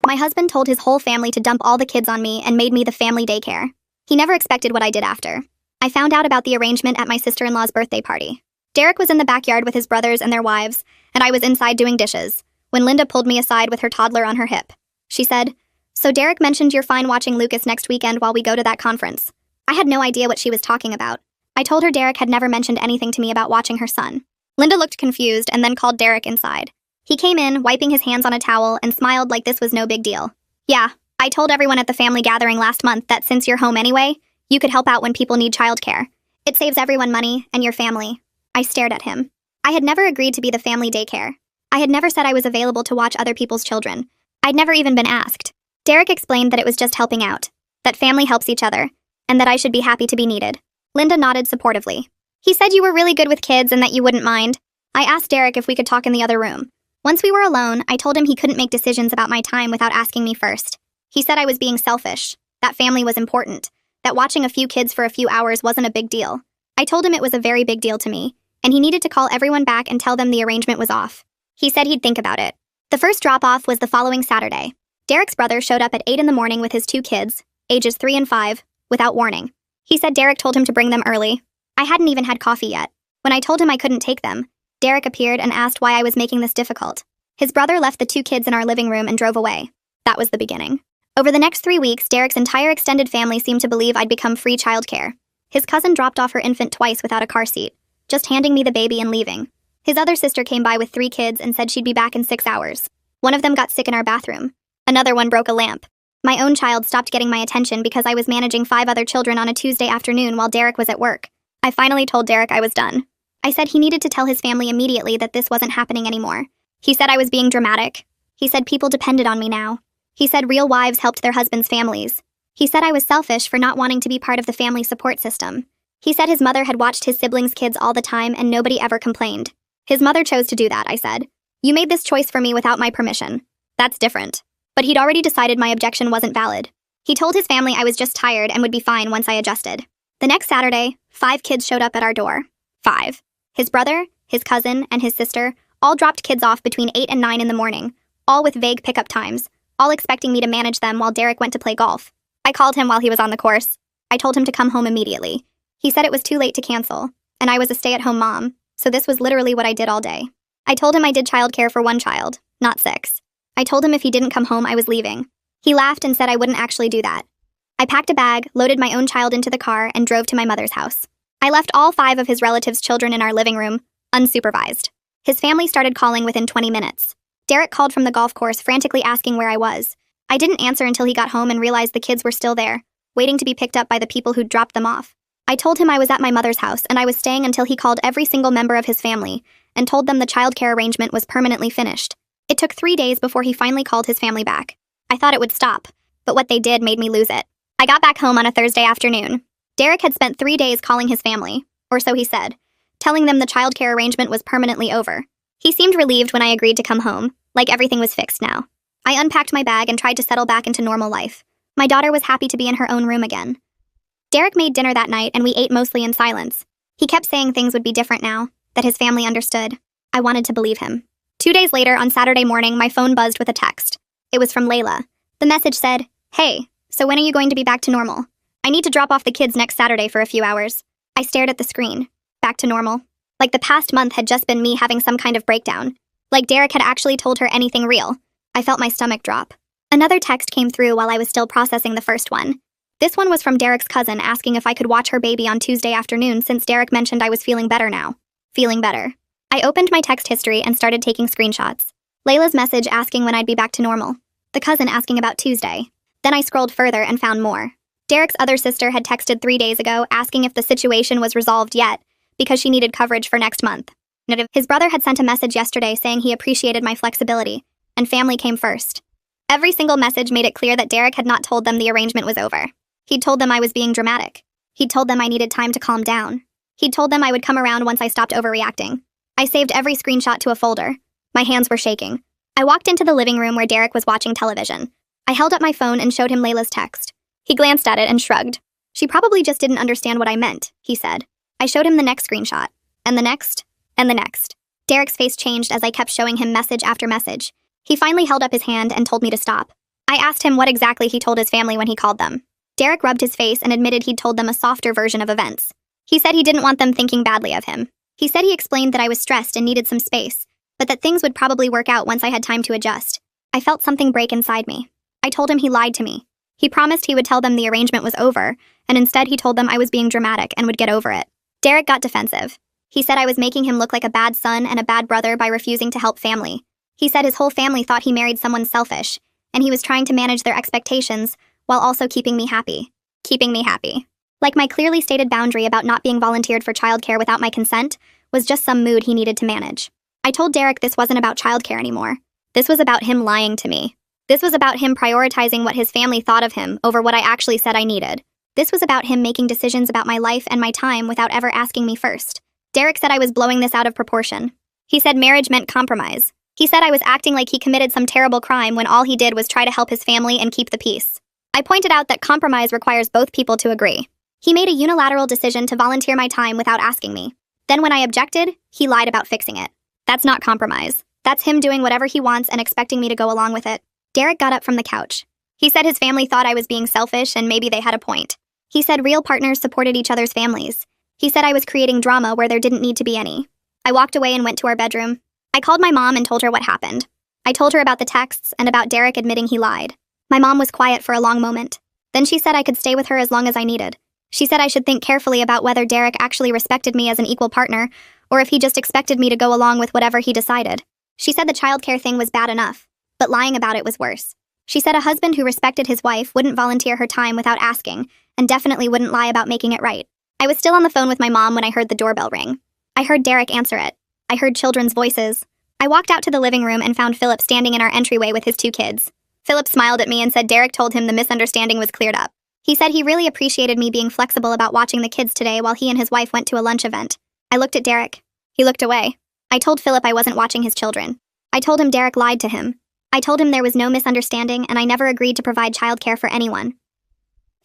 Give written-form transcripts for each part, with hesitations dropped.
My husband told his whole family to dump all the kids on me and made me the family daycare. He never expected what I did after. I found out about the arrangement at my sister-in-law's birthday party. Derek was in the backyard with his brothers and their wives, and I was inside doing dishes, when Linda pulled me aside with her toddler on her hip. She said, "So Derek mentioned you're fine watching Lucas next weekend while we go to that conference." I had no idea what she was talking about. I told her Derek had never mentioned anything to me about watching her son. Linda looked confused and then called Derek inside. He came in, wiping his hands on a towel, and smiled like this was no big deal. "Yeah, I told everyone at the family gathering last month that since you're home anyway, you could help out when people need childcare. It saves everyone money and your family." I stared at him. I had never agreed to be the family daycare. I had never said I was available to watch other people's children. I'd never even been asked. Derek explained that it was just helping out, that family helps each other, and that I should be happy to be needed. Linda nodded supportively. "He said you were really good with kids and that you wouldn't mind." I asked Derek if we could talk in the other room. Once we were alone, I told him he couldn't make decisions about my time without asking me first. He said I was being selfish, that family was important, that watching a few kids for a few hours wasn't a big deal. I told him it was a very big deal to me, and he needed to call everyone back and tell them the arrangement was off. He said he'd think about it. The first drop-off was the following Saturday. Derek's brother showed up at 8 in the morning with his 2 kids, ages 3 and 5, without warning. He said Derek told him to bring them early. I hadn't even had coffee yet. When I told him I couldn't take them, Derek appeared and asked why I was making this difficult. His brother left the 2 kids in our living room and drove away. That was the beginning. Over the next 3 weeks, Derek's entire extended family seemed to believe I'd become free childcare. His cousin dropped off her infant twice without a car seat, just handing me the baby and leaving. His other sister came by with 3 kids and said she'd be back in 6 hours. One of them got sick in our bathroom. Another one broke a lamp. My own child stopped getting my attention because I was managing 5 other children on a Tuesday afternoon while Derek was at work. I finally told Derek I was done. I said he needed to tell his family immediately that this wasn't happening anymore. He said I was being dramatic. He said people depended on me now. He said real wives helped their husbands' families. He said I was selfish for not wanting to be part of the family support system. He said his mother had watched his siblings' kids all the time and nobody ever complained. His mother chose to do that, I said. "You made this choice for me without my permission. That's different." But he'd already decided my objection wasn't valid. He told his family I was just tired and would be fine once I adjusted. The next Saturday, 5 kids showed up at our door. 5. His brother, his cousin, and his sister all dropped kids off between 8 and 9 in the morning, all with vague pickup times, all expecting me to manage them while Derek went to play golf. I called him while he was on the course. I told him to come home immediately. He said it was too late to cancel, and I was a stay-at-home mom, so this was literally what I did all day. I told him I did childcare for 1 child, not 6. I told him if he didn't come home, I was leaving. He laughed and said I wouldn't actually do that. I packed a bag, loaded my own child into the car, and drove to my mother's house. I left all 5 of his relatives' children in our living room, unsupervised. His family started calling within 20 minutes. Derek called from the golf course, frantically asking where I was. I didn't answer until he got home and realized the kids were still there, waiting to be picked up by the people who'd dropped them off. I told him I was at my mother's house and I was staying until he called every single member of his family and told them the childcare arrangement was permanently finished. It took 3 days before he finally called his family back. I thought it would stop, but what they did made me lose it. I got back home on a Thursday afternoon. Derek had spent 3 days calling his family, or so he said, telling them the childcare arrangement was permanently over. He seemed relieved when I agreed to come home, like everything was fixed now. I unpacked my bag and tried to settle back into normal life. My daughter was happy to be in her own room again. Derek made dinner that night and we ate mostly in silence. He kept saying things would be different now, that his family understood. I wanted to believe him. 2 days later, on Saturday morning, my phone buzzed with a text. It was from Layla. The message said, "Hey, so when are you going to be back to normal? I need to drop off the kids next Saturday for a few hours." I stared at the screen. Back to normal. Like the past month had just been me having some kind of breakdown. Like Derek had actually told her anything real. I felt my stomach drop. Another text came through while I was still processing the first one. This one was from Derek's cousin asking if I could watch her baby on Tuesday afternoon since Derek mentioned I was feeling better now. Feeling better. I opened my text history and started taking screenshots. Layla's message asking when I'd be back to normal. The cousin asking about Tuesday. Then I scrolled further and found more. Derek's other sister had texted 3 days ago asking if the situation was resolved yet, because she needed coverage for next month. His brother had sent a message yesterday saying he appreciated my flexibility, and family came first. Every single message made it clear that Derek had not told them the arrangement was over. He'd told them I was being dramatic. He'd told them I needed time to calm down. He'd told them I would come around once I stopped overreacting. I saved every screenshot to a folder. My hands were shaking. I walked into the living room where Derek was watching television. I held up my phone and showed him Layla's text. He glanced at it and shrugged. "She probably just didn't understand what I meant," he said. I showed him the next screenshot. And the next. And the next. Derek's face changed as I kept showing him message after message. He finally held up his hand and told me to stop. I asked him what exactly he told his family when he called them. Derek rubbed his face and admitted he'd told them a softer version of events. He said he didn't want them thinking badly of him. He said he explained that I was stressed and needed some space, but that things would probably work out once I had time to adjust. I felt something break inside me. I told him he lied to me. He promised he would tell them the arrangement was over, and instead he told them I was being dramatic and would get over it. Derek got defensive. He said I was making him look like a bad son and a bad brother by refusing to help family. He said his whole family thought he married someone selfish, and he was trying to manage their expectations while also keeping me happy. Keeping me happy. Like my clearly stated boundary about not being volunteered for childcare without my consent was just some mood he needed to manage. I told Derek this wasn't about childcare anymore. This was about him lying to me. This was about him prioritizing what his family thought of him over what I actually said I needed. This was about him making decisions about my life and my time without ever asking me first. Derek said I was blowing this out of proportion. He said marriage meant compromise. He said I was acting like he committed some terrible crime when all he did was try to help his family and keep the peace. I pointed out that compromise requires both people to agree. He made a unilateral decision to volunteer my time without asking me. Then when I objected, he lied about fixing it. That's not compromise. That's him doing whatever he wants and expecting me to go along with it. Derek got up from the couch. He said his family thought I was being selfish and maybe they had a point. He said real partners supported each other's families. He said I was creating drama where there didn't need to be any. I walked away and went to our bedroom. I called my mom and told her what happened. I told her about the texts and about Derek admitting he lied. My mom was quiet for a long moment. Then she said I could stay with her as long as I needed. She said I should think carefully about whether Derek actually respected me as an equal partner, or if he just expected me to go along with whatever he decided. She said the childcare thing was bad enough, but lying about it was worse. She said a husband who respected his wife wouldn't volunteer her time without asking, and definitely wouldn't lie about making it right. I was still on the phone with my mom when I heard the doorbell ring. I heard Derek answer it. I heard children's voices. I walked out to the living room and found Philip standing in our entryway with his 2 kids. Philip smiled at me and said Derek told him the misunderstanding was cleared up. He said he really appreciated me being flexible about watching the kids today while he and his wife went to a lunch event. I looked at Derek. He looked away. I told Philip I wasn't watching his children. I told him Derek lied to him. I told him there was no misunderstanding and I never agreed to provide childcare for anyone.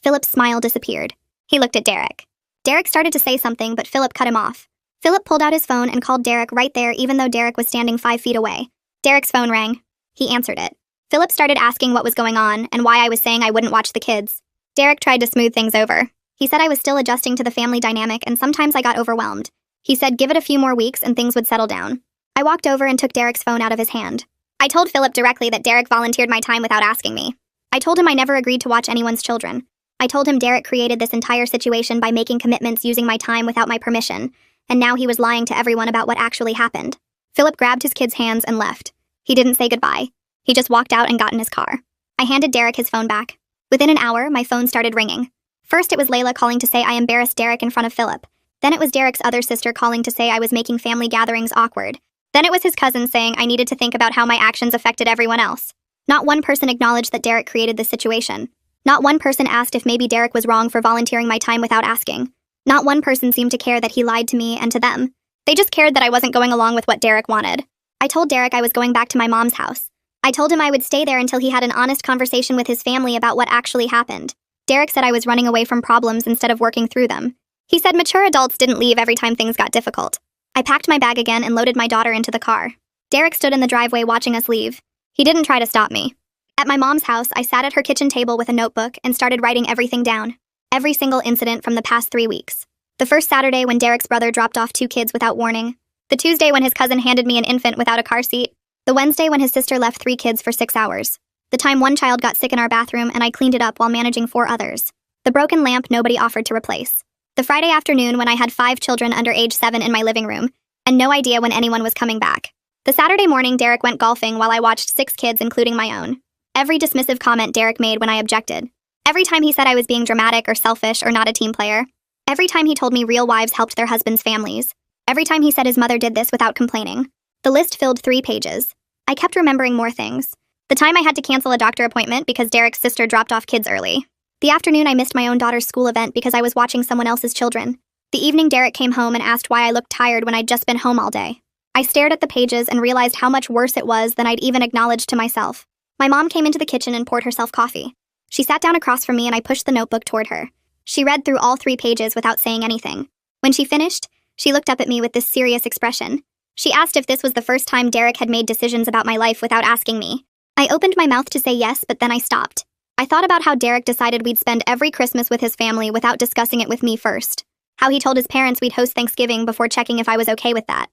Philip's smile disappeared. He looked at Derek. Derek started to say something, but Philip cut him off. Philip pulled out his phone and called Derek right there even though Derek was standing 5 feet away. Derek's phone rang. He answered it. Philip started asking what was going on and why I was saying I wouldn't watch the kids. Derek tried to smooth things over. He said I was still adjusting to the family dynamic and sometimes I got overwhelmed. He said give it a few more weeks and things would settle down. I walked over and took Derek's phone out of his hand. I told Philip directly that Derek volunteered my time without asking me. I told him I never agreed to watch anyone's children. I told him Derek created this entire situation by making commitments using my time without my permission, and now he was lying to everyone about what actually happened. Philip grabbed his kids' hands and left. He didn't say goodbye. He just walked out and got in his car. I handed Derek his phone back. Within an hour, my phone started ringing. First, it was Layla calling to say I embarrassed Derek in front of Philip. Then it was Derek's other sister calling to say I was making family gatherings awkward. Then it was his cousin saying I needed to think about how my actions affected everyone else. Not one person acknowledged that Derek created this situation. Not one person asked if maybe Derek was wrong for volunteering my time without asking. Not one person seemed to care that he lied to me and to them. They just cared that I wasn't going along with what Derek wanted. I told Derek I was going back to my mom's house. I told him I would stay there until he had an honest conversation with his family about what actually happened. Derek said I was running away from problems instead of working through them. He said mature adults didn't leave every time things got difficult. I packed my bag again and loaded my daughter into the car. Derek stood in the driveway watching us leave. He didn't try to stop me. At my mom's house, I sat at her kitchen table with a notebook and started writing everything down. Every single incident from the past 3 weeks. The first Saturday when Derek's brother dropped off 2 kids without warning. The Tuesday when his cousin handed me an infant without a car seat. The Wednesday when his sister left 3 kids for 6 hours. The time one child got sick in our bathroom and I cleaned it up while managing 4 others. The broken lamp nobody offered to replace. The Friday afternoon when I had 5 children under age 7 in my living room, and no idea when anyone was coming back. The Saturday morning Derek went golfing while I watched 6 kids including my own. Every dismissive comment Derek made when I objected. Every time he said I was being dramatic or selfish or not a team player. Every time he told me real wives helped their husbands' families. Every time he said his mother did this without complaining. The list filled 3 pages. I kept remembering more things. The time I had to cancel a doctor appointment because Derek's sister dropped off kids early. The afternoon I missed my own daughter's school event because I was watching someone else's children. The evening Derek came home and asked why I looked tired when I'd just been home all day. I stared at the pages and realized how much worse it was than I'd even acknowledged to myself. My mom came into the kitchen and poured herself coffee. She sat down across from me and I pushed the notebook toward her. She read through all 3 pages without saying anything. When she finished, she looked up at me with this serious expression. She asked if this was the first time Derek had made decisions about my life without asking me. I opened my mouth to say yes, but then I stopped. I thought about how Derek decided we'd spend every Christmas with his family without discussing it with me first. How he told his parents we'd host Thanksgiving before checking if I was okay with that.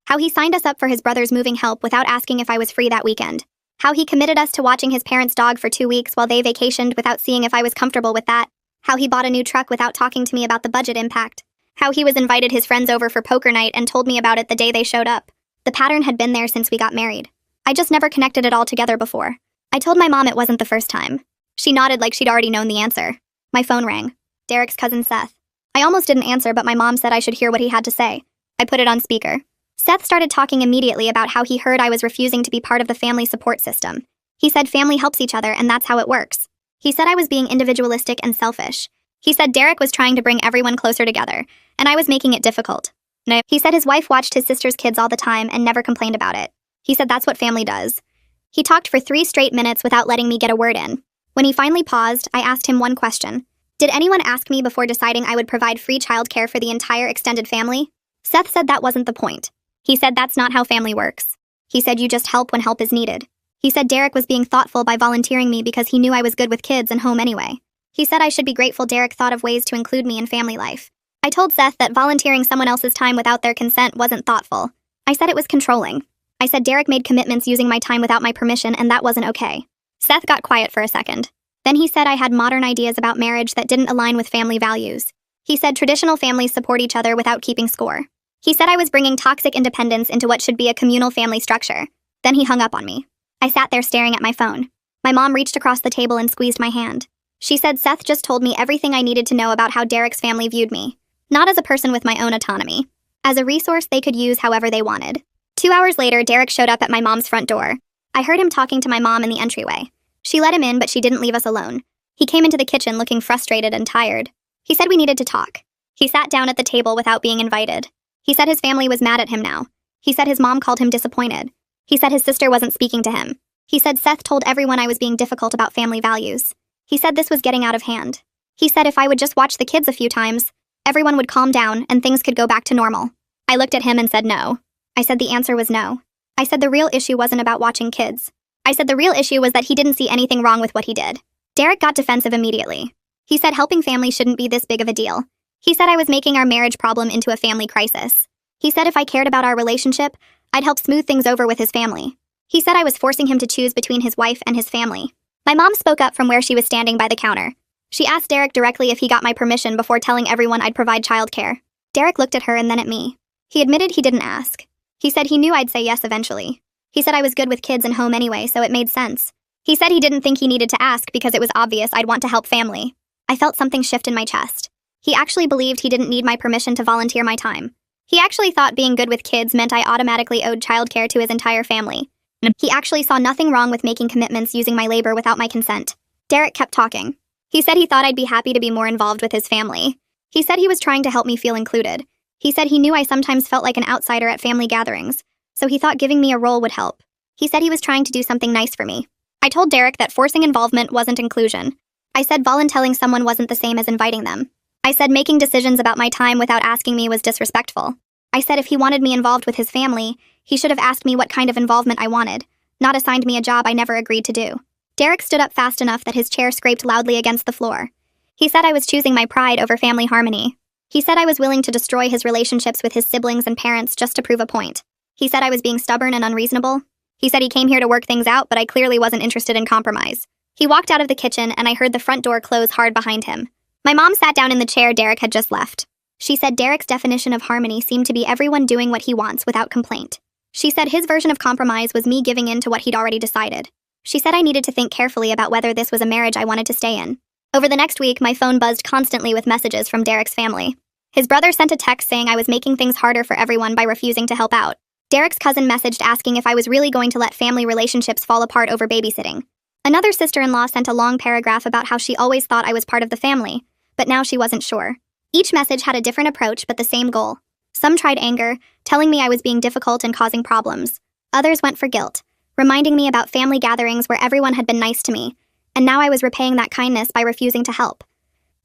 How he signed us up for his brother's moving help without asking if I was free that weekend. How he committed us to watching his parents' dog for 2 weeks while they vacationed without seeing if I was comfortable with that. How he bought a new truck without talking to me about the budget impact. How he was invited his friends over for poker night and told me about it the day they showed up. The pattern had been there since we got married. I just never connected it all together before. I told my mom it wasn't the first time. She nodded like she'd already known the answer. My phone rang. Derek's cousin Seth. I almost didn't answer, but my mom said I should hear what he had to say. I put it on speaker. Seth started talking immediately about how he heard I was refusing to be part of the family support system. He said family helps each other and that's how it works. He said I was being individualistic and selfish. He said Derek was trying to bring everyone closer together, and I was making it difficult. No. He said his wife watched his sister's kids all the time and never complained about it. He said that's what family does. He talked for 3 straight minutes without letting me get a word in. When he finally paused, I asked him one question. Did anyone ask me before deciding I would provide free childcare for the entire extended family? Seth said that wasn't the point. He said that's not how family works. He said you just help when help is needed. He said Derek was being thoughtful by volunteering me because he knew I was good with kids and home anyway. He said I should be grateful Derek thought of ways to include me in family life. I told Seth that volunteering someone else's time without their consent wasn't thoughtful. I said it was controlling. I said Derek made commitments using my time without my permission and that wasn't okay. Seth got quiet for a second. Then he said I had modern ideas about marriage that didn't align with family values. He said traditional families support each other without keeping score. He said I was bringing toxic independence into what should be a communal family structure. Then he hung up on me. I sat there staring at my phone. My mom reached across the table and squeezed my hand. She said Seth just told me everything I needed to know about how Derek's family viewed me. Not as a person with my own autonomy. As a resource they could use however they wanted. 2 hours later, Derek showed up at my mom's front door. I heard him talking to my mom in the entryway. She let him in, but she didn't leave us alone. He came into the kitchen looking frustrated and tired. He said we needed to talk. He sat down at the table without being invited. He said his family was mad at him now. He said his mom called him disappointed. He said his sister wasn't speaking to him. He said Seth told everyone I was being difficult about family values. He said this was getting out of hand. He said if I would just watch the kids a few times, everyone would calm down and things could go back to normal. I looked at him and said no. I said the answer was no. I said the real issue wasn't about watching kids. I said the real issue was that he didn't see anything wrong with what he did. Derek got defensive immediately. He said helping family shouldn't be this big of a deal. He said I was making our marriage problem into a family crisis. He said if I cared about our relationship, I'd help smooth things over with his family. He said I was forcing him to choose between his wife and his family. My mom spoke up from where she was standing by the counter. She asked Derek directly if he got my permission before telling everyone I'd provide childcare. Derek looked at her and then at me. He admitted he didn't ask. He said he knew I'd say yes eventually. He said I was good with kids and home anyway, so it made sense. He said he didn't think he needed to ask because it was obvious I'd want to help family. I felt something shift in my chest. He actually believed he didn't need my permission to volunteer my time. He actually thought being good with kids meant I automatically owed childcare to his entire family. He actually saw nothing wrong with making commitments using my labor without my consent. Derek kept talking. He said he thought I'd be happy to be more involved with his family. He said he was trying to help me feel included. He said he knew I sometimes felt like an outsider at family gatherings, so he thought giving me a role would help. He said he was trying to do something nice for me. I told Derek that forcing involvement wasn't inclusion. I said volunteering someone wasn't the same as inviting them. I said making decisions about my time without asking me was disrespectful. I said if he wanted me involved with his family, he should have asked me what kind of involvement I wanted, not assigned me a job I never agreed to do. Derek stood up fast enough that his chair scraped loudly against the floor. He said I was choosing my pride over family harmony. He said I was willing to destroy his relationships with his siblings and parents just to prove a point. He said I was being stubborn and unreasonable. He said he came here to work things out, but I clearly wasn't interested in compromise. He walked out of the kitchen, and I heard the front door close hard behind him. My mom sat down in the chair Derek had just left. She said Derek's definition of harmony seemed to be everyone doing what he wants without complaint. She said his version of compromise was me giving in to what he'd already decided. She said I needed to think carefully about whether this was a marriage I wanted to stay in. Over the next week, my phone buzzed constantly with messages from Derek's family. His brother sent a text saying I was making things harder for everyone by refusing to help out. Derek's cousin messaged asking if I was really going to let family relationships fall apart over babysitting. Another sister-in-law sent a long paragraph about how she always thought I was part of the family, but now she wasn't sure. Each message had a different approach but the same goal. Some tried anger, telling me I was being difficult and causing problems. Others went for guilt, reminding me about family gatherings where everyone had been nice to me, and now I was repaying that kindness by refusing to help.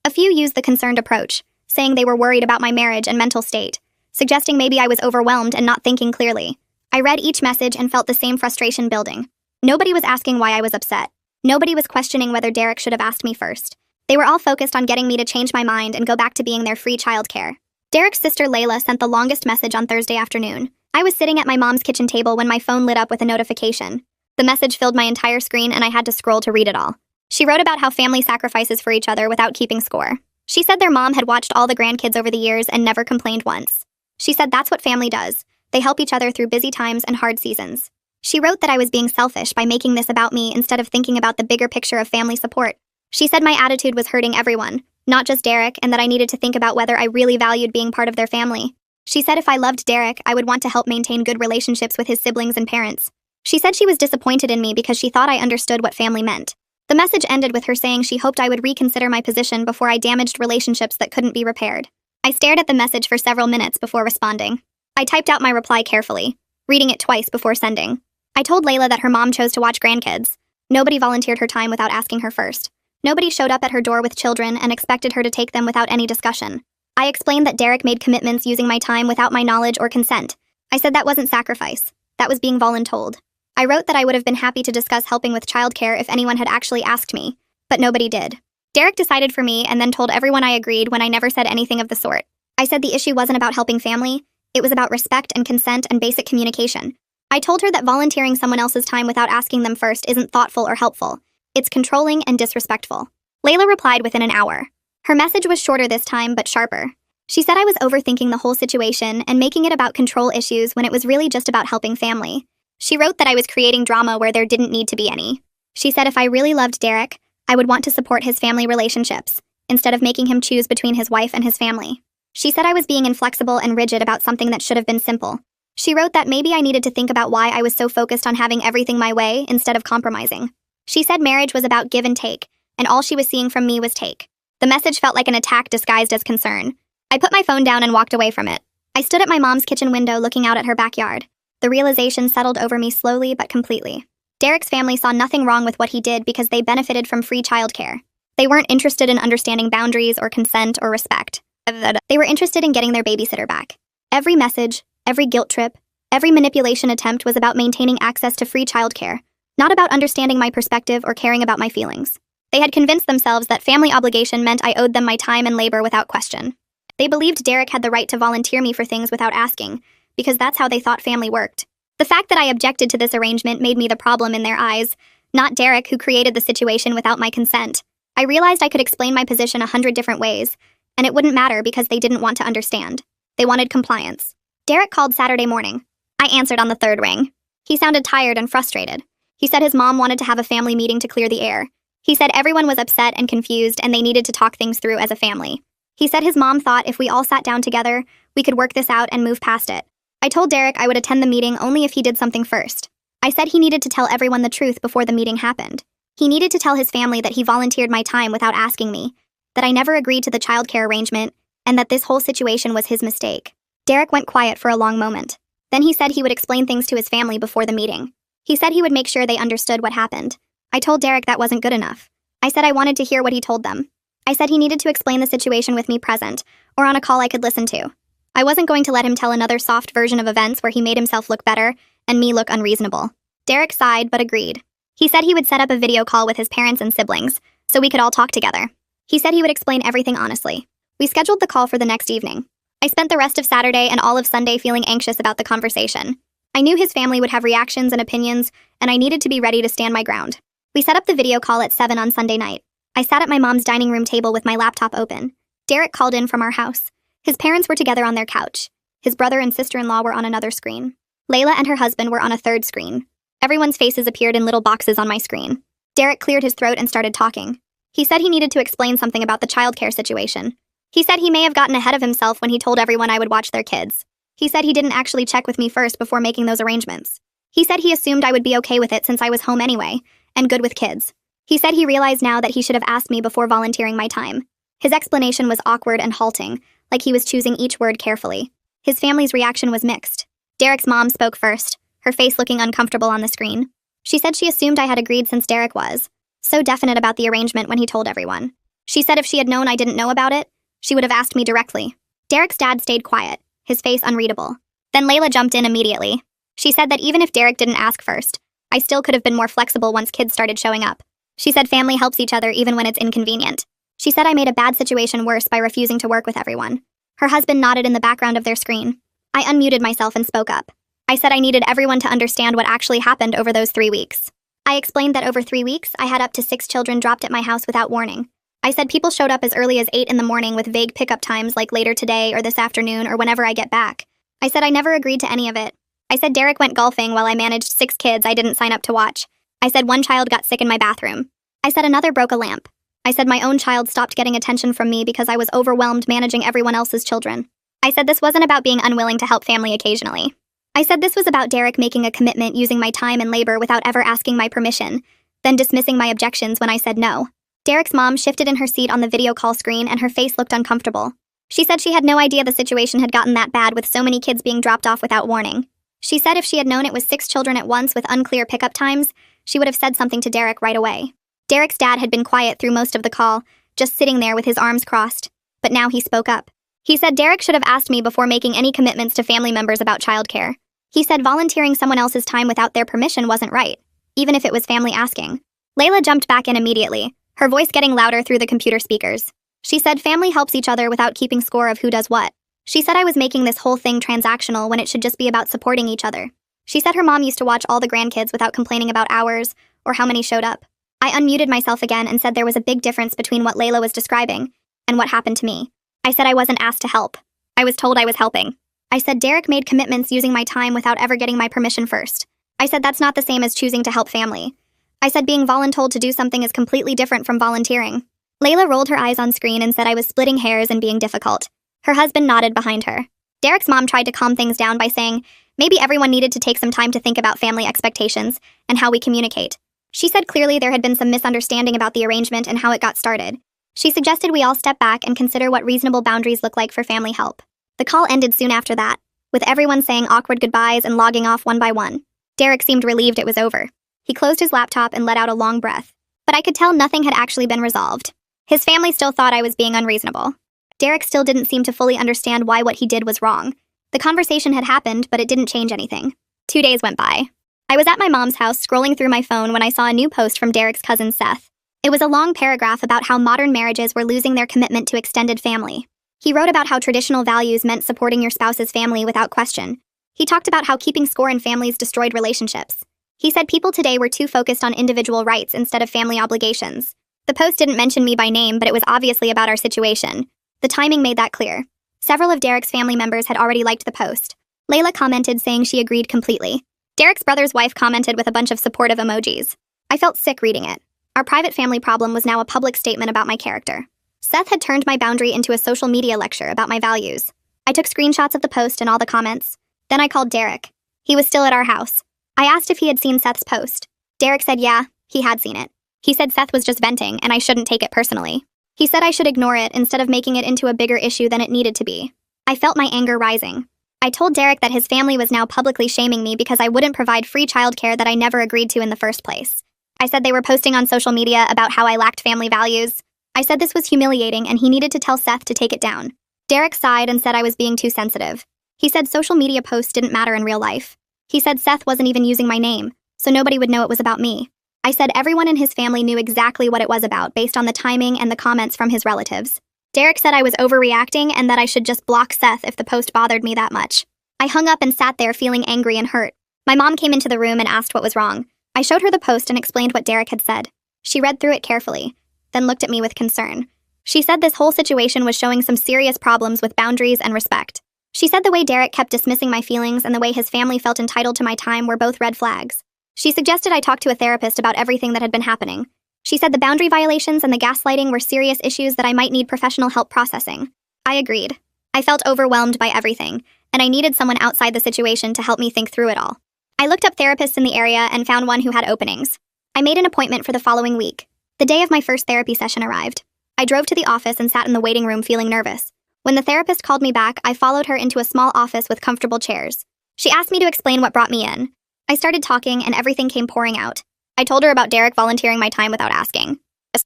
A few used the concerned approach, saying they were worried about my marriage and mental state, suggesting maybe I was overwhelmed and not thinking clearly. I read each message and felt the same frustration building. Nobody was asking why I was upset. Nobody was questioning whether Derek should have asked me first. They were all focused on getting me to change my mind and go back to being their free childcare. Derek's sister Layla sent the longest message on Thursday afternoon. I was sitting at my mom's kitchen table when my phone lit up with a notification. The message filled my entire screen and I had to scroll to read it all. She wrote about how family sacrifices for each other without keeping score. She said their mom had watched all the grandkids over the years and never complained once. She said that's what family does. They help each other through busy times and hard seasons. She wrote that I was being selfish by making this about me instead of thinking about the bigger picture of family support. She said my attitude was hurting everyone, not just Derek, and that I needed to think about whether I really valued being part of their family. She said if I loved Derek, I would want to help maintain good relationships with his siblings and parents. She said she was disappointed in me because she thought I understood what family meant. The message ended with her saying she hoped I would reconsider my position before I damaged relationships that couldn't be repaired. I stared at the message for several minutes before responding. I typed out my reply carefully, reading it twice before sending. I told Layla that her mom chose to watch grandkids. Nobody volunteered her time without asking her first. Nobody showed up at her door with children and expected her to take them without any discussion. I explained that Derek made commitments using my time without my knowledge or consent. I said that wasn't sacrifice. That was being voluntold. I wrote that I would have been happy to discuss helping with childcare if anyone had actually asked me, but nobody did. Derek decided for me and then told everyone I agreed when I never said anything of the sort. I said the issue wasn't about helping family, it was about respect and consent and basic communication. I told her that volunteering someone else's time without asking them first isn't thoughtful or helpful. It's controlling and disrespectful. Layla replied within an hour. Her message was shorter this time, but sharper. She said I was overthinking the whole situation and making it about control issues when it was really just about helping family. She wrote that I was creating drama where there didn't need to be any. She said if I really loved Derek, I would want to support his family relationships, instead of making him choose between his wife and his family. She said I was being inflexible and rigid about something that should have been simple. She wrote that maybe I needed to think about why I was so focused on having everything my way instead of compromising. She said marriage was about give and take, and all she was seeing from me was take. The message felt like an attack disguised as concern. I put my phone down and walked away from it. I stood at my mom's kitchen window looking out at her backyard. The realization settled over me slowly but completely. Derek's family saw nothing wrong with what he did because they benefited from free childcare. They weren't interested in understanding boundaries or consent or respect. They were interested in getting their babysitter back. Every message, every guilt trip, every manipulation attempt was about maintaining access to free childcare, not about understanding my perspective or caring about my feelings. They had convinced themselves that family obligation meant I owed them my time and labor without question. They believed Derek had the right to volunteer me for things without asking, because that's how they thought family worked. The fact that I objected to this arrangement made me the problem in their eyes, not Derek, who created the situation without my consent. I realized I could explain my position 100 different ways, and it wouldn't matter because they didn't want to understand. They wanted compliance. Derek called Saturday morning. I answered on the third ring. He sounded tired and frustrated. He said his mom wanted to have a family meeting to clear the air. He said everyone was upset and confused and they needed to talk things through as a family. He said his mom thought if we all sat down together, we could work this out and move past it. I told Derek I would attend the meeting only if he did something first. I said he needed to tell everyone the truth before the meeting happened. He needed to tell his family that he volunteered my time without asking me, that I never agreed to the childcare arrangement, and that this whole situation was his mistake. Derek went quiet for a long moment. Then he said he would explain things to his family before the meeting. He said he would make sure they understood what happened. I told Derek that wasn't good enough. I said I wanted to hear what he told them. I said he needed to explain the situation with me present, or on a call I could listen to. I wasn't going to let him tell another soft version of events where he made himself look better and me look unreasonable. Derek sighed but agreed. He said he would set up a video call with his parents and siblings, so we could all talk together. He said he would explain everything honestly. We scheduled the call for the next evening. I spent the rest of Saturday and all of Sunday feeling anxious about the conversation. I knew his family would have reactions and opinions, and I needed to be ready to stand my ground. We set up the video call at 7 on Sunday night. I sat at my mom's dining room table with my laptop open. Derek called in from our house. His parents were together on their couch. His brother and sister-in-law were on another screen. Layla and her husband were on a third screen. Everyone's faces appeared in little boxes on my screen. Derek cleared his throat and started talking. He said he needed to explain something about the childcare situation. He said he may have gotten ahead of himself when he told everyone I would watch their kids. He said he didn't actually check with me first before making those arrangements. He said he assumed I would be okay with it since I was home anyway, and good with kids. He said he realized now that he should have asked me before volunteering my time. His explanation was awkward and halting, like he was choosing each word carefully. His family's reaction was mixed. Derek's mom spoke first, her face looking uncomfortable on the screen. She said she assumed I had agreed since Derek was so definite about the arrangement when he told everyone. She said if she had known I didn't know about it, she would have asked me directly. Derek's dad stayed quiet, his face unreadable. Then Layla jumped in immediately. She said that even if Derek didn't ask first, I still could have been more flexible once kids started showing up. She said family helps each other even when it's inconvenient. She said I made a bad situation worse by refusing to work with everyone. Her husband nodded in the background of their screen. I unmuted myself and spoke up. I said I needed everyone to understand what actually happened over those 3 weeks. I explained that over 3 weeks, I had up to 6 children dropped at my house without warning. I said people showed up as early as 8 in the morning with vague pickup times like later today or this afternoon or whenever I get back. I said I never agreed to any of it. I said Derek went golfing while I managed 6 kids I didn't sign up to watch. I said one child got sick in my bathroom. I said another broke a lamp. I said my own child stopped getting attention from me because I was overwhelmed managing everyone else's children. I said this wasn't about being unwilling to help family occasionally. I said this was about Derek making a commitment using my time and labor without ever asking my permission, then dismissing my objections when I said no. Derek's mom shifted in her seat on the video call screen and her face looked uncomfortable. She said she had no idea the situation had gotten that bad with so many kids being dropped off without warning. She said if she had known it was 6 children at once with unclear pickup times, she would have said something to Derek right away. Derek's dad had been quiet through most of the call, just sitting there with his arms crossed. But now he spoke up. He said Derek should have asked me before making any commitments to family members about childcare. He said volunteering someone else's time without their permission wasn't right, even if it was family asking. Layla jumped back in immediately, her voice getting louder through the computer speakers. She said family helps each other without keeping score of who does what. She said I was making this whole thing transactional when it should just be about supporting each other. She said her mom used to watch all the grandkids without complaining about hours or how many showed up. I unmuted myself again and said there was a big difference between what Layla was describing and what happened to me. I said I wasn't asked to help. I was told I was helping. I said Derek made commitments using my time without ever getting my permission first. I said that's not the same as choosing to help family. I said being voluntold to do something is completely different from volunteering. Layla rolled her eyes on screen and said I was splitting hairs and being difficult. Her husband nodded behind her. Derek's mom tried to calm things down by saying maybe everyone needed to take some time to think about family expectations and how we communicate. She said clearly there had been some misunderstanding about the arrangement and how it got started. She suggested we all step back and consider what reasonable boundaries look like for family help. The call ended soon after that, with everyone saying awkward goodbyes and logging off one by one. Derek seemed relieved it was over. He closed his laptop and let out a long breath. But I could tell nothing had actually been resolved. His family still thought I was being unreasonable. Derek still didn't seem to fully understand why what he did was wrong. The conversation had happened, but it didn't change anything. 2 days went by. I was at my mom's house scrolling through my phone when I saw a new post from Derek's cousin Seth. It was a long paragraph about how modern marriages were losing their commitment to extended family. He wrote about how traditional values meant supporting your spouse's family without question. He talked about how keeping score in families destroyed relationships. He said people today were too focused on individual rights instead of family obligations. The post didn't mention me by name, but it was obviously about our situation. The timing made that clear. Several of Derek's family members had already liked the post. Layla commented saying she agreed completely. Derek's brother's wife commented with a bunch of supportive emojis. I felt sick reading it. Our private family problem was now a public statement about my character. Seth had turned my boundary into a social media lecture about my values. I took screenshots of the post and all the comments. Then I called Derek. He was still at our house. I asked if he had seen Seth's post. Derek said yeah, he had seen it. He said Seth was just venting and I shouldn't take it personally. He said I should ignore it instead of making it into a bigger issue than it needed to be. I felt my anger rising. I told Derek that his family was now publicly shaming me because I wouldn't provide free childcare that I never agreed to in the first place. I said they were posting on social media about how I lacked family values. I said this was humiliating and he needed to tell Seth to take it down. Derek sighed and said I was being too sensitive. He said social media posts didn't matter in real life. He said Seth wasn't even using my name, so nobody would know it was about me. I said everyone in his family knew exactly what it was about based on the timing and the comments from his relatives. Derek said I was overreacting and that I should just block Seth if the post bothered me that much. I hung up and sat there feeling angry and hurt. My mom came into the room and asked what was wrong. I showed her the post and explained what Derek had said. She read through it carefully, then looked at me with concern. She said this whole situation was showing some serious problems with boundaries and respect. She said the way Derek kept dismissing my feelings and the way his family felt entitled to my time were both red flags. She suggested I talk to a therapist about everything that had been happening. She said the boundary violations and the gaslighting were serious issues that I might need professional help processing. I agreed. I felt overwhelmed by everything, and I needed someone outside the situation to help me think through it all. I looked up therapists in the area and found one who had openings. I made an appointment for the following week. The day of my first therapy session arrived. I drove to the office and sat in the waiting room feeling nervous. When the therapist called me back, I followed her into a small office with comfortable chairs. She asked me to explain what brought me in. I started talking and everything came pouring out. I told her about Derek volunteering my time without asking.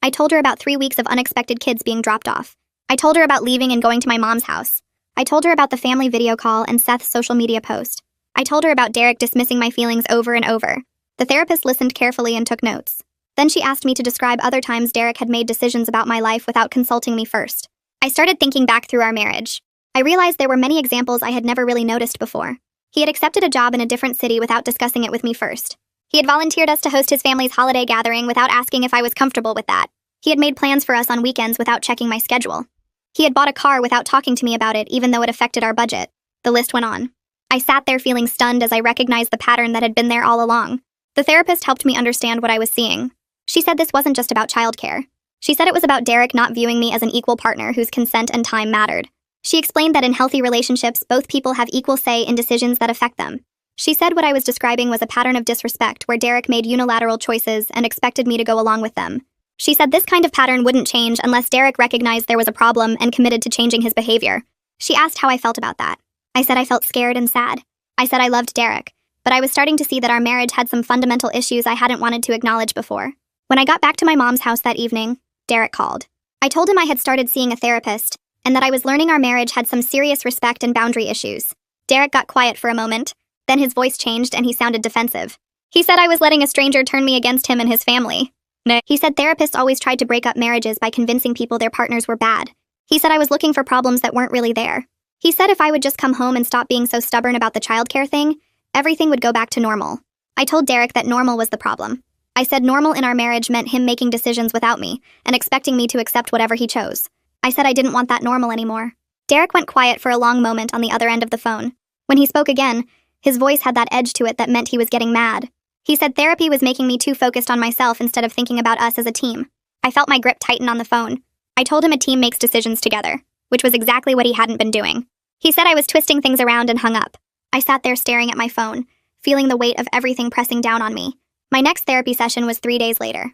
I told her about 3 weeks of unexpected kids being dropped off. I told her about leaving and going to my mom's house. I told her about the family video call and Seth's social media post. I told her about Derek dismissing my feelings over and over. The therapist listened carefully and took notes. Then she asked me to describe other times Derek had made decisions about my life without consulting me first. I started thinking back through our marriage. I realized there were many examples I had never really noticed before. He had accepted a job in a different city without discussing it with me first. He had volunteered us to host his family's holiday gathering without asking if I was comfortable with that. He had made plans for us on weekends without checking my schedule. He had bought a car without talking to me about it, even though it affected our budget. The list went on. I sat there feeling stunned as I recognized the pattern that had been there all along. The therapist helped me understand what I was seeing. She said this wasn't just about childcare. She said it was about Derek not viewing me as an equal partner whose consent and time mattered. She explained that in healthy relationships, both people have equal say in decisions that affect them. She said what I was describing was a pattern of disrespect where Derek made unilateral choices and expected me to go along with them. She said this kind of pattern wouldn't change unless Derek recognized there was a problem and committed to changing his behavior. She asked how I felt about that. I said I felt scared and sad. I said I loved Derek, but I was starting to see that our marriage had some fundamental issues I hadn't wanted to acknowledge before. When I got back to my mom's house that evening, Derek called. I told him I had started seeing a therapist, and that I was learning our marriage had some serious respect and boundary issues. Derek got quiet for a moment, then his voice changed and he sounded defensive. He said I was letting a stranger turn me against him and his family. No. He said therapists always tried to break up marriages by convincing people their partners were bad. He said I was looking for problems that weren't really there. He said if I would just come home and stop being so stubborn about the childcare thing, everything would go back to normal. I told Derek that normal was the problem. I said normal in our marriage meant him making decisions without me and expecting me to accept whatever he chose. I said I didn't want that normal anymore. Derek went quiet for a long moment on the other end of the phone. When he spoke again, his voice had that edge to it that meant he was getting mad. He said therapy was making me too focused on myself instead of thinking about us as a team. I felt my grip tighten on the phone. I told him a team makes decisions together, which was exactly what he hadn't been doing. He said I was twisting things around and hung up. I sat there staring at my phone, feeling the weight of everything pressing down on me. My next therapy session was 3 days later.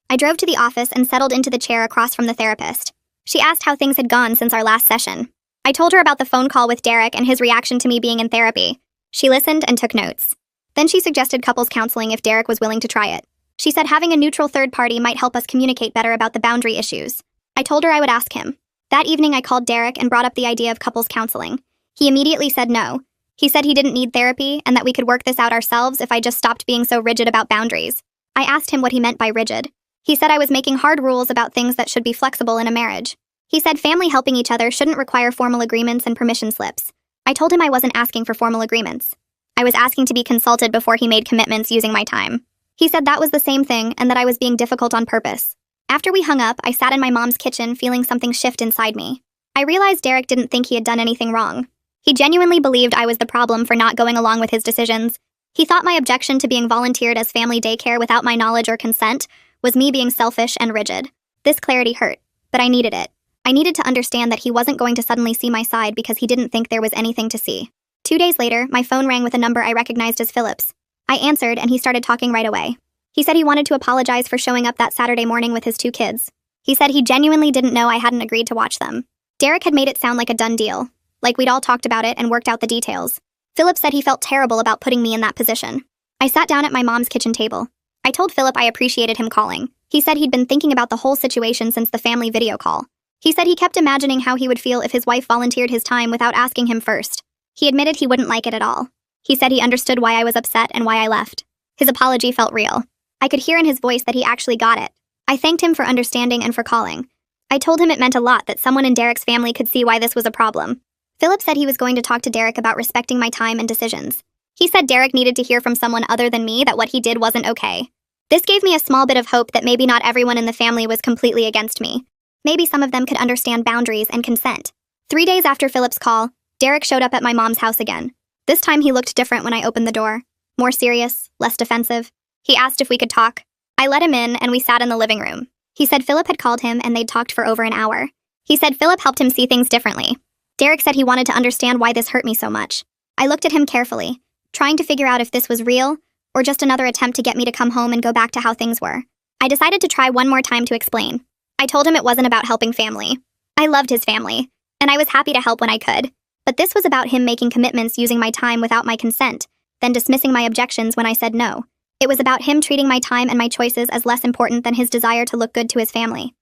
I drove to the office and settled into the chair across from the therapist. She asked how things had gone since our last session. I told her about the phone call with Derek and his reaction to me being in therapy. She listened and took notes. Then she suggested couples counseling if Derek was willing to try it. She said having a neutral third party might help us communicate better about the boundary issues. I told her I would ask him. That evening I called Derek and brought up the idea of couples counseling. He immediately said no. He said he didn't need therapy and that we could work this out ourselves if I just stopped being so rigid about boundaries. I asked him what he meant by rigid. He said I was making hard rules about things that should be flexible in a marriage. He said family helping each other shouldn't require formal agreements and permission slips. I told him I wasn't asking for formal agreements. I was asking to be consulted before he made commitments using my time. He said that was the same thing and that I was being difficult on purpose. After we hung up, I sat in my mom's kitchen feeling something shift inside me. I realized Derek didn't think he had done anything wrong. He genuinely believed I was the problem for not going along with his decisions. He thought my objection to being volunteered as family daycare without my knowledge or consent was me being selfish and rigid. This clarity hurt, but I needed it. I needed to understand that he wasn't going to suddenly see my side because he didn't think there was anything to see. 2 days later, my phone rang with a number I recognized as Philip's. I answered and he started talking right away. He said he wanted to apologize for showing up that Saturday morning with his 2 kids. He said he genuinely didn't know I hadn't agreed to watch them. Derek had made it sound like a done deal, like we'd all talked about it and worked out the details. Philip said he felt terrible about putting me in that position. I sat down at my mom's kitchen table. I told Philip I appreciated him calling. He said he'd been thinking about the whole situation since the family video call. He said he kept imagining how he would feel if his wife volunteered his time without asking him first. He admitted he wouldn't like it at all. He said he understood why I was upset and why I left. His apology felt real. I could hear in his voice that he actually got it. I thanked him for understanding and for calling. I told him it meant a lot that someone in Derek's family could see why this was a problem. Philip said he was going to talk to Derek about respecting my time and decisions. He said Derek needed to hear from someone other than me that what he did wasn't okay. This gave me a small bit of hope that maybe not everyone in the family was completely against me. Maybe some of them could understand boundaries and consent. 3 days after Philip's call, Derek showed up at my mom's house again. This time he looked different when I opened the door. More serious, less defensive. He asked if we could talk. I let him in and we sat in the living room. He said Philip had called him and they'd talked for over an hour. He said Philip helped him see things differently. Derek said he wanted to understand why this hurt me so much. I looked at him carefully, trying to figure out if this was real or just another attempt to get me to come home and go back to how things were. I decided to try one more time to explain. I told him it wasn't about helping family. I loved his family, and I was happy to help when I could. But this was about him making commitments using my time without my consent, then dismissing my objections when I said no. It was about him treating my time and my choices as less important than his desire to look good to his family.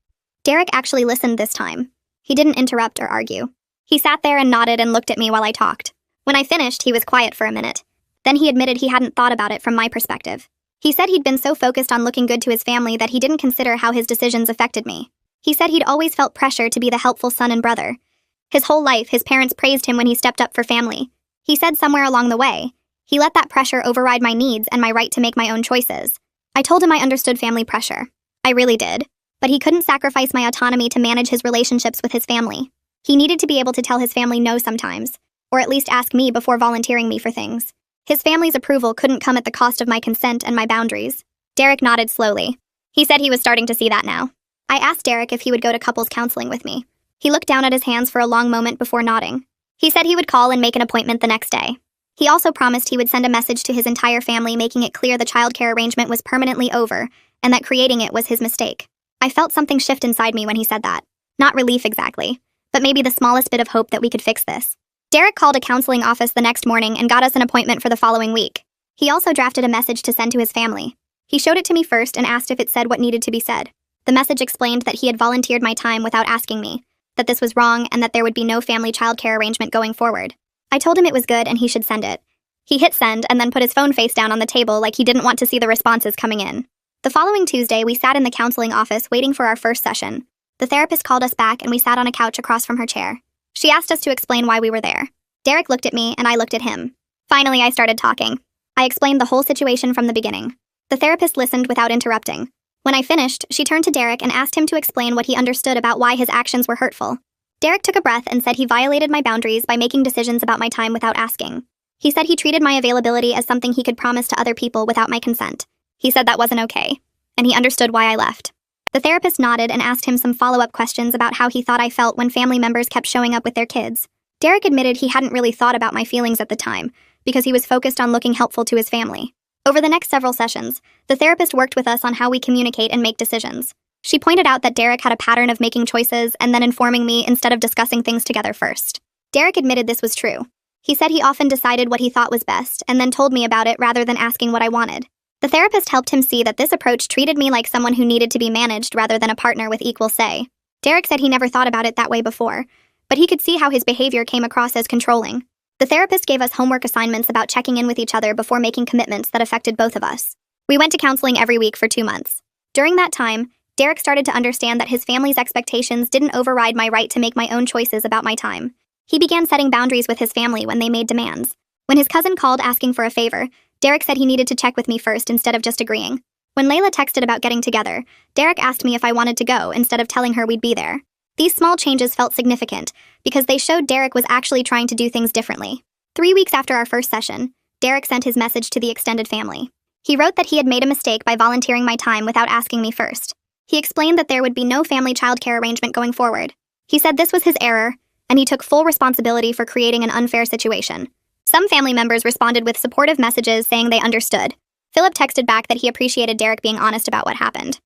Derek actually listened this time. He didn't interrupt or argue. He sat there and nodded and looked at me while I talked. When I finished, he was quiet for a minute. Then he admitted he hadn't thought about it from my perspective. He said he'd been so focused on looking good to his family that he didn't consider how his decisions affected me. He said he'd always felt pressure to be the helpful son and brother. His whole life, his parents praised him when he stepped up for family. He said somewhere along the way, he let that pressure override my needs and my right to make my own choices. I told him I understood family pressure. I really did. But he couldn't sacrifice my autonomy to manage his relationships with his family. He needed to be able to tell his family no sometimes, or at least ask me before volunteering me for things. His family's approval couldn't come at the cost of my consent and my boundaries. Derek nodded slowly. He said he was starting to see that now. I asked Derek if he would go to couples counseling with me. He looked down at his hands for a long moment before nodding. He said he would call and make an appointment the next day. He also promised he would send a message to his entire family making it clear the childcare arrangement was permanently over and that creating it was his mistake. I felt something shift inside me when he said that. Not relief exactly, but maybe the smallest bit of hope that we could fix this. Derek called a counseling office the next morning and got us an appointment for the following week. He also drafted a message to send to his family. He showed it to me first and asked if it said what needed to be said. The message explained that he had volunteered my time without asking me, that this was wrong and that there would be no family childcare arrangement going forward. I told him it was good and he should send it. He hit send and then put his phone face down on the table like he didn't want to see the responses coming in. The following Tuesday, we sat in the counseling office waiting for our first session. The therapist called us back and we sat on a couch across from her chair. She asked us to explain why we were there. Derek looked at me and I looked at him. Finally, I started talking. I explained the whole situation from the beginning. The therapist listened without interrupting. When I finished, she turned to Derek and asked him to explain what he understood about why his actions were hurtful. Derek took a breath and said he violated my boundaries by making decisions about my time without asking. He said he treated my availability as something he could promise to other people without my consent. He said that wasn't okay, and he understood why I left. The therapist nodded and asked him some follow-up questions about how he thought I felt when family members kept showing up with their kids. Derek admitted he hadn't really thought about my feelings at the time, because he was focused on looking helpful to his family. Over the next several sessions, the therapist worked with us on how we communicate and make decisions. She pointed out that Derek had a pattern of making choices and then informing me instead of discussing things together first. Derek admitted this was true. He said he often decided what he thought was best and then told me about it rather than asking what I wanted. The therapist helped him see that this approach treated me like someone who needed to be managed rather than a partner with equal say. Derek said he never thought about it that way before, but he could see how his behavior came across as controlling. The therapist gave us homework assignments about checking in with each other before making commitments that affected both of us. We went to counseling every week for 2 months. During that time, Derek started to understand that his family's expectations didn't override my right to make my own choices about my time. He began setting boundaries with his family when they made demands. When his cousin called asking for a favor, Derek said he needed to check with me first instead of just agreeing. When Layla texted about getting together, Derek asked me if I wanted to go instead of telling her we'd be there. These small changes felt significant because they showed Derek was actually trying to do things differently. 3 weeks after our first session, Derek sent his message to the extended family. He wrote that he had made a mistake by volunteering my time without asking me first. He explained that there would be no family childcare arrangement going forward. He said this was his error, and he took full responsibility for creating an unfair situation. Some family members responded with supportive messages saying they understood. Philip texted back that he appreciated Derek being honest about what happened.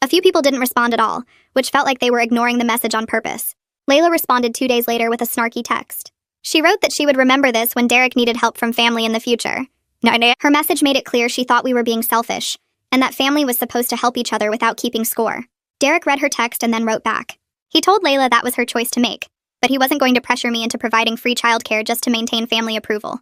A few people didn't respond at all, which felt like they were ignoring the message on purpose. Layla responded 2 days later with a snarky text. She wrote that she would remember this when Derek needed help from family in the future. Her message made it clear she thought we were being selfish, and that family was supposed to help each other without keeping score. Derek read her text and then wrote back. He told Layla that was her choice to make, but he wasn't going to pressure me into providing free childcare just to maintain family approval.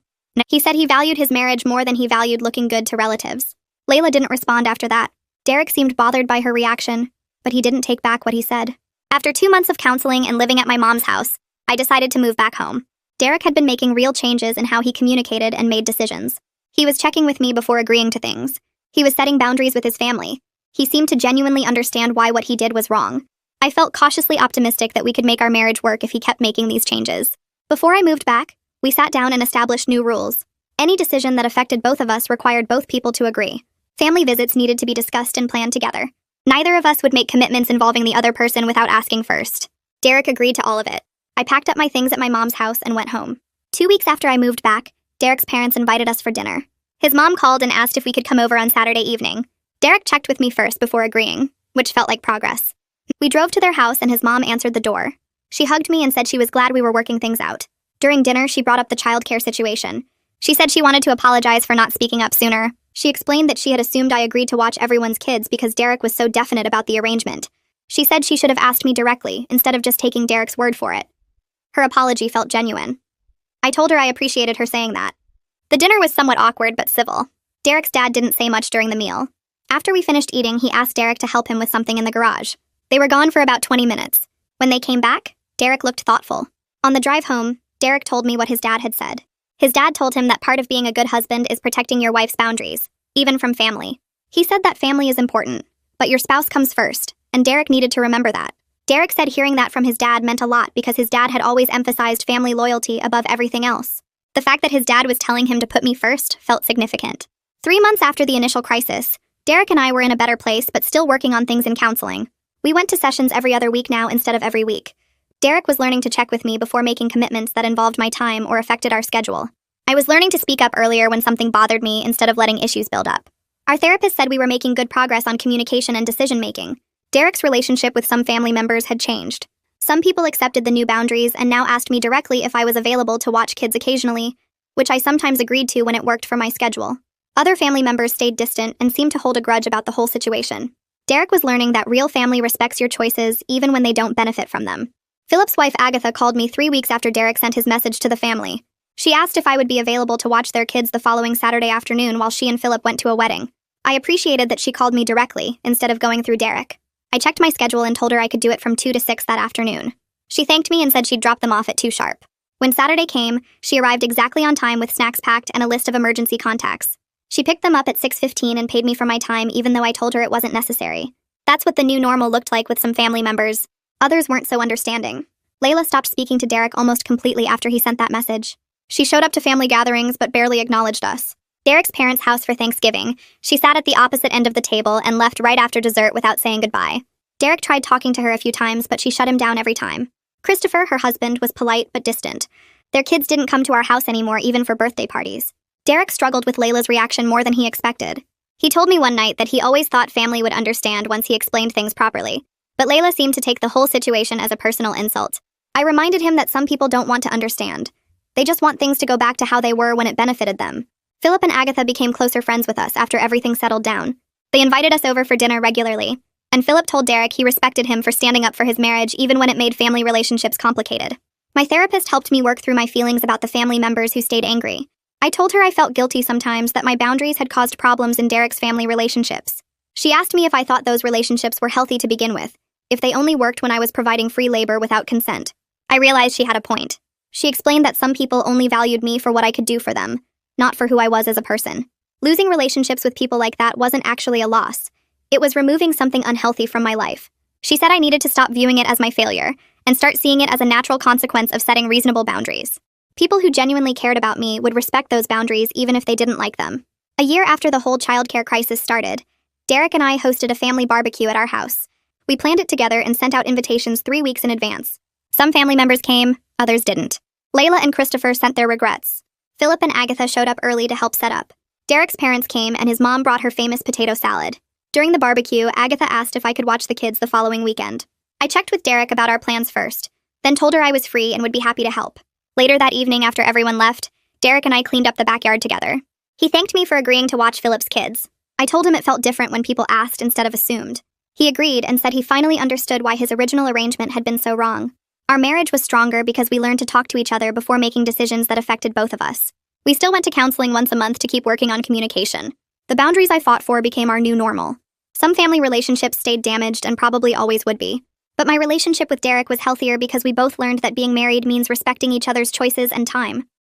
He said he valued his marriage more than he valued looking good to relatives. Layla didn't respond after that. Derek seemed bothered by her reaction, but he didn't take back what he said. After 2 months of counseling and living at my mom's house, I decided to move back home. Derek had been making real changes in how he communicated and made decisions. He was checking with me before agreeing to things. He was setting boundaries with his family. He seemed to genuinely understand why what he did was wrong. I felt cautiously optimistic that we could make our marriage work if he kept making these changes. Before I moved back, we sat down and established new rules. Any decision that affected both of us required both people to agree. Family visits needed to be discussed and planned together. Neither of us would make commitments involving the other person without asking first. Derek agreed to all of it. I packed up my things at my mom's house and went home. 2 weeks after I moved back, Derek's parents invited us for dinner. His mom called and asked if we could come over on Saturday evening. Derek checked with me first before agreeing, which felt like progress. We drove to their house and his mom answered the door. She hugged me and said she was glad we were working things out. During dinner, she brought up the childcare situation. She said she wanted to apologize for not speaking up sooner. She explained that she had assumed I agreed to watch everyone's kids because Derek was so definite about the arrangement. She said she should have asked me directly instead of just taking Derek's word for it. Her apology felt genuine. I told her I appreciated her saying that. The dinner was somewhat awkward but civil. Derek's dad didn't say much during the meal. After we finished eating, he asked Derek to help him with something in the garage. They were gone for about 20 minutes. When they came back, Derek looked thoughtful. On the drive home, Derek told me what his dad had said. His dad told him that part of being a good husband is protecting your wife's boundaries, even from family. He said that family is important, but your spouse comes first, and Derek needed to remember that. Derek said hearing that from his dad meant a lot because his dad had always emphasized family loyalty above everything else. The fact that his dad was telling him to put me first felt significant. 3 months after the initial crisis, Derek and I were in a better place but still working on things in counseling. We went to sessions every other week now instead of every week. Derek was learning to check with me before making commitments that involved my time or affected our schedule. I was learning to speak up earlier when something bothered me instead of letting issues build up. Our therapist said we were making good progress on communication and decision-making. Derek's relationship with some family members had changed. Some people accepted the new boundaries and now asked me directly if I was available to watch kids occasionally, which I sometimes agreed to when it worked for my schedule. Other family members stayed distant and seemed to hold a grudge about the whole situation. Derek was learning that real family respects your choices even when they don't benefit from them. Philip's wife Agatha called me 3 weeks after Derek sent his message to the family. She asked if I would be available to watch their kids the following Saturday afternoon while she and Philip went to a wedding. I appreciated that she called me directly instead of going through Derek. I checked my schedule and told her I could do it from 2 to 6 that afternoon. She thanked me and said she'd drop them off at 2 sharp. When Saturday came, she arrived exactly on time with snacks packed and a list of emergency contacts. She picked them up at 6:15 and paid me for my time even though I told her it wasn't necessary. That's what the new normal looked like with some family members. Others weren't so understanding. Layla stopped speaking to Derek almost completely after he sent that message. She showed up to family gatherings but barely acknowledged us. Derek's parents' house for Thanksgiving, she sat at the opposite end of the table and left right after dessert without saying goodbye. Derek tried talking to her a few times, but she shut him down every time. Christopher, her husband, was polite but distant. Their kids didn't come to our house anymore, even for birthday parties. Derek struggled with Layla's reaction more than he expected. He told me one night that he always thought family would understand once he explained things properly, but Layla seemed to take the whole situation as a personal insult. I reminded him that some people don't want to understand. They just want things to go back to how they were when it benefited them. Philip and Agatha became closer friends with us after everything settled down. They invited us over for dinner regularly, and Philip told Derek he respected him for standing up for his marriage even when it made family relationships complicated. My therapist helped me work through my feelings about the family members who stayed angry. I told her I felt guilty sometimes that my boundaries had caused problems in Derek's family relationships. She asked me if I thought those relationships were healthy to begin with, if they only worked when I was providing free labor without consent. I realized she had a point. She explained that some people only valued me for what I could do for them, not for who I was as a person. Losing relationships with people like that wasn't actually a loss. It was removing something unhealthy from my life. She said I needed to stop viewing it as my failure and start seeing it as a natural consequence of setting reasonable boundaries. People who genuinely cared about me would respect those boundaries even if they didn't like them. A year after the whole childcare crisis started, Derek and I hosted a family barbecue at our house. We planned it together and sent out invitations 3 weeks in advance. Some family members came, others didn't. Layla and Christopher sent their regrets. Philip and Agatha showed up early to help set up. Derek's parents came and his mom brought her famous potato salad. During the barbecue, Agatha asked if I could watch the kids the following weekend. I checked with Derek about our plans first, then told her I was free and would be happy to help. Later that evening, after everyone left, Derek and I cleaned up the backyard together. He thanked me for agreeing to watch Philip's kids. I told him it felt different when people asked instead of assumed. He agreed and said he finally understood why his original arrangement had been so wrong. Our marriage was stronger because we learned to talk to each other before making decisions that affected both of us. We still went to counseling once a month to keep working on communication. The boundaries I fought for became our new normal. Some family relationships stayed damaged and probably always would be. But my relationship with Derek was healthier because we both learned that being married means respecting each other's choices and time.